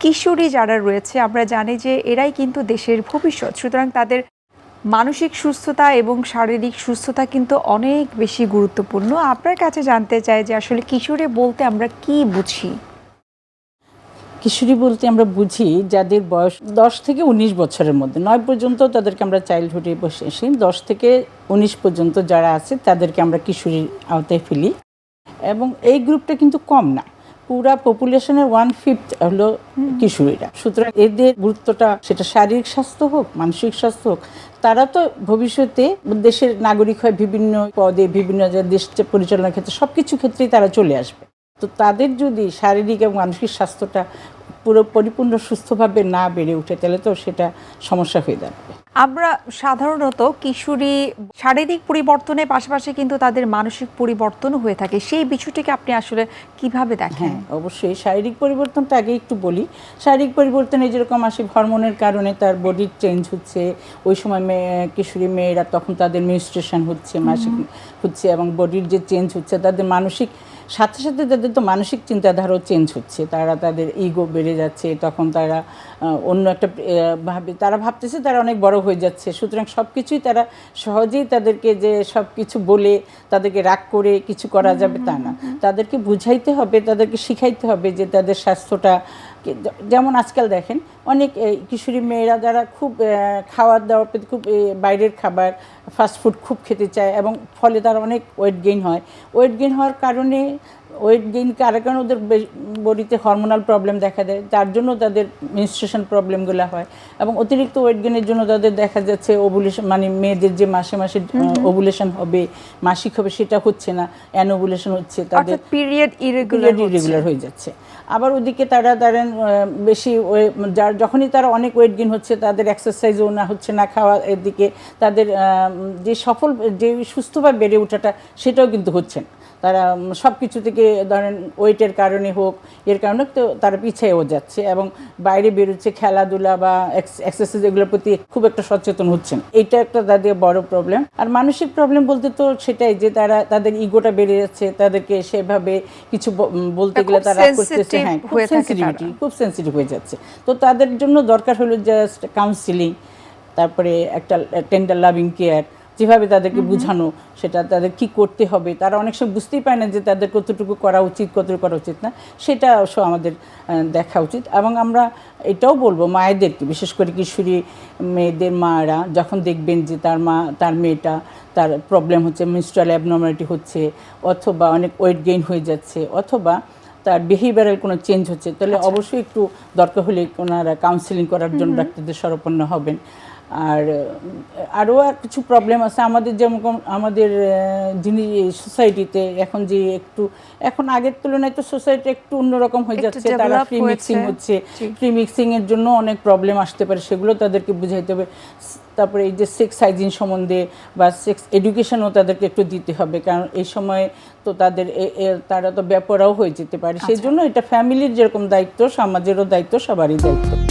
কিশোরী যারা রয়েছে আমরা জানি যে এরাই কিন্তু দেশের ভবিষ্যৎ, সুতরাং তাদের মানসিক সুস্থতা এবং শারীরিক সুস্থতা কিন্তু অনেক বেশি গুরুত্বপূর্ণ। আপনার কাছে জানতে চাই যে আসলে কিশোরী বলতে আমরা কি বুঝি? কিশোরী বলতে আমরা বুঝি যাদের বয়স 10 থেকে 19 বছরের মধ্যে, 9 পর্যন্ত তাদেরকে আমরা চাইল্ডহুডে বসে আসি, 10 থেকে 19 পর্যন্ত যারা আছে তাদেরকে আমরা কিশোরীর আওতায় ফেলি। এবং এই গ্রুপটা কিন্তু কম না, পুরা পপুলেশনের 1/5 হলো কিশোরীরা। সুতরাং এদের গুরুত্বটা, সেটা শারীরিক স্বাস্থ্য হোক, মানসিক স্বাস্থ্য হোক, তারা তো ভবিষ্যতে দেশের নাগরিক হয়, বিভিন্ন পদে, বিভিন্ন দেশ পরিচালনার ক্ষেত্রে সব কিছু ক্ষেত্রেই তারা চলে আসবে। তো তাদের যদি শারীরিক এবং মানসিক স্বাস্থ্যটা পুরো পরিপূর্ণ সুস্থভাবে না বেড়ে ওঠে, তাহলে তো সেটা সমস্যা হয়ে দাঁড়াবে। আমরা সাধারণত কিশোরী শারীরিক পরিবর্তনের পাশাপাশি কিন্তু তাদের মানসিক পরিবর্তনও হয়ে থাকে, সেই বিষয়টিকে আপনি আসলে কিভাবে দেখেন? হ্যাঁ, অবশ্যই শারীরিক পরিবর্তনটা আগে একটু বলি। শারীরিক পরিবর্তনে যেরকম আসে, হরমোনের কারণে তার বডির চেঞ্জ হচ্ছে, ওই সময় কিশোরী মেয়েরা তখন তাদের মেনস্ট্রুয়েশন হচ্ছে, মাসিক হচ্ছে, এবং বডির যে চেঞ্জ হচ্ছে, তাদের মানসিক সাথে সাথে তাদের তো মানসিক চিন্তাধারাও চেঞ্জ হচ্ছে, তাদের ইগো বেড়ে যাচ্ছে, তখন তারা অন্য একটা তারা ভাবতেছে তারা অনেক বড় হয়ে যাচ্ছে। সুতরাং সব কিছুই তারা সহজেই তাদেরকে যে সব কিছু বলে তাদেরকে রাগ করে কিছু করা যাবে তা না, তাদেরকে বুঝাইতে হবে, তাদেরকে শিখাইতে হবে যে তাদের স্বাস্থ্যটা, যেমন আজকাল দেখেন অনেক কিশোরী মেয়েরা যারা খুব খাওয়া দাওয়ার প্রতি খুব বাইরের খাবার, ফাস্টফুড খুব খেতে চায়, এবং ফলে তারা অনেক ওয়েট গেইন হয়। ওয়েট গেইন হওয়ার কারণে, ওয়েট গেইন কারণে ওদের বডিতে হরমোনাল প্রবলেম দেখা দেয়, তার জন্য তাদের মেনস্ট্রুয়েশন প্রবলেমগুলো হয়। এবং অতিরিক্ত ওয়েট গেইনের জন্য তাদের দেখা যাচ্ছে ওভুলেশন, মানে মেয়েদের যে মাসে মাসে ওভুলেশন হবে, মাসিক হবে, সেটা হচ্ছে না, অ্যানোভুলেশন হচ্ছে, তাদের পিরিয়ড ইরেগুলার হয়ে যাচ্ছে। আবার ওদিকে তারা ধরেন বেশি যখনই তারা অনেক ওয়েট গেইন হচ্ছে, তাদের এক্সারসাইজও না হচ্ছে, না খাওয়া, এদিকে তাদের যে যে সুস্থভাবে বেড়ে ওঠাটা সেটাও কিন্তু হচ্ছে না। তারা সব কিছু থেকে ধরেন ওয়েটের কারণে হোক, এর কারণে তো তারা পিছিয়েও যাচ্ছে, এবং বাইরে বেরোচ্ছে, খেলাধুলা বা এক্সারসাইজ এগুলোর প্রতি খুব একটা সচেতন হচ্ছেন। এইটা একটা তাদের বড় প্রবলেম। আর মানসিক প্রবলেম বলতে তো সেটাই যে তাদের ইগোটা বেড়ে যাচ্ছে, তাদেরকে সেভাবে কিছু বলতে গেলে তারা করতেছে, হ্যাঁ, খুব সেন্সিটিভ হয়ে যাচ্ছে। তো তাদের জন্য দরকার হলো জাস্ট কাউন্সিলিং, তারপরে একটা টেন্ডার লাভিং কেয়ার, যেভাবে তাদেরকে বোঝানো, সেটা তাদের কি করতে হবে, তারা অনেক সময় বুঝতেই পায় না যে তাদের কতটুকু করা উচিত, কতটুকু করা উচিত না, সেটা অবশ্য আমাদের দেখা উচিত। এবং আমরা এটাও বলবো মায়েদেরকে, বিশেষ করে কিশোরী মেয়েদের মারা যখন দেখবেন যে তার মেয়েটা, তার প্রবলেম হচ্ছে, মেনস্ট্রুয়াল অ্যাবনর্মালিটি হচ্ছে, অথবা অনেক ওয়েট গেইন হয়ে যাচ্ছে, অথবা তার বিহেভিয়ারাল কোনো চেঞ্জ হচ্ছে, তাহলে অবশ্যই একটু দরকার হলে ওনারা কাউন্সিলিং করার জন্য ডাক্তারদের শরণাপন্ন হবেন। আর আরও কিছু প্রবলেম আছে আমাদের, যেমন আমাদের যিনি সোসাইটিতে এখন যে এখন আগের তুলনায় তো সোসাইটি একটু অন্যরকম হয়ে যাচ্ছে, তারা ফ্রি মিক্সিং হচ্ছে, ফ্রি মিক্সিংয়ের জন্য অনেক প্রবলেম আসতে পারে, সেগুলো তাদেরকে বুঝাইতে হবে। তারপরে এই যে সেক্স হাইজিন সম্বন্ধে বা সেক্স এডুকেশনও তাদেরকে একটু দিতে হবে, কারণ এই সময় তো তারা তো বেপরোয়া হয়ে যেতে পারে। সেই জন্য এটা ফ্যামিলির যেরকম দায়িত্ব, সমাজেরও দায়িত্ব, সবারই দায়িত্ব।